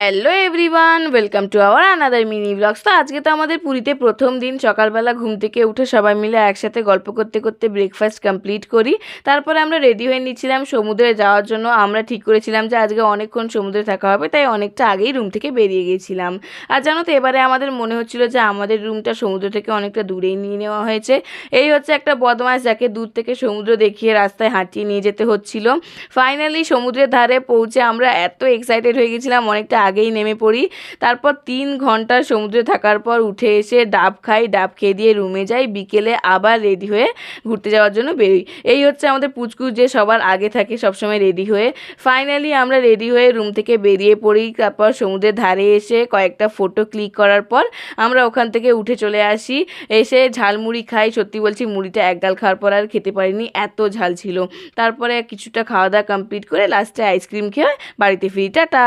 Hello everyone, welcome to our another mini blogs. তো আজকে তো আমাদের পুরীতে প্রথম দিন। সকালবেলা ঘুম থেকে উঠে সবাই মিলে একসাথে গল্প করতে করতে ব্রেকফাস্ট কমপ্লিট করি। তারপরে আমরা রেডি হয়ে নিচ্ছিলাম সমুদ্রে যাওয়ার জন্য। আমরা ঠিক করেছিলাম যে আজকে অনেকক্ষণ সমুদ্রে থাকা হবে, তাই অনেকটা আগেই রুম থেকে বেরিয়ে গিয়েছিলাম। আর জানো তো, এবারে আমাদের মনে হচ্ছিল যে আমাদের রুমটা সমুদ্র থেকে অনেকটা দূরেই নিয়ে নেওয়া হয়েছে। এই হচ্ছে একটা বদমাশ, যাকে দূর থেকে সমুদ্র দেখিয়ে রাস্তায় হাঁটিয়ে নিয়ে যেতে হচ্ছিল। ফাইনালি সমুদ্রের ধারে পৌঁছে আমরা এত এক্সাইটেড হয়ে গেছিলাম, অনেকটা আগেই নেমে পড়ি। তারপর 3 ঘন্টা সমুদ্রে থাকার পর উঠে এসে ডাব খাই, ডাব খেয়ে দিয়ে রুমে যাই। বিকেলে আবার রেডি হয়ে ঘুরতে যাওয়ার জন্য বেরোই। এই হচ্ছে আমাদের পুচকু, যে সবার আগে থাকে সবসময় রেডি হয়ে। ফাইনালি আমরা রেডি হয়ে রুম থেকে বেরিয়ে পড়ি। তারপর সমুদ্রের ধারে এসে কয়েকটা ফটো ক্লিক করার পর আমরা ওখান থেকে উঠে চলে আসি। এসে ঝালমুড়ি খাই। সত্যি বলছি, মুড়িটা এক গাল খাওয়ার পর আর খেতে পারিনি, এত ঝাল ছিল। তারপরে কিছুটা খাওয়া দাওয়া কমপ্লিট করে লাস্টে আইসক্রিম খেয়ে বাড়িতে ফিরি। টাটা।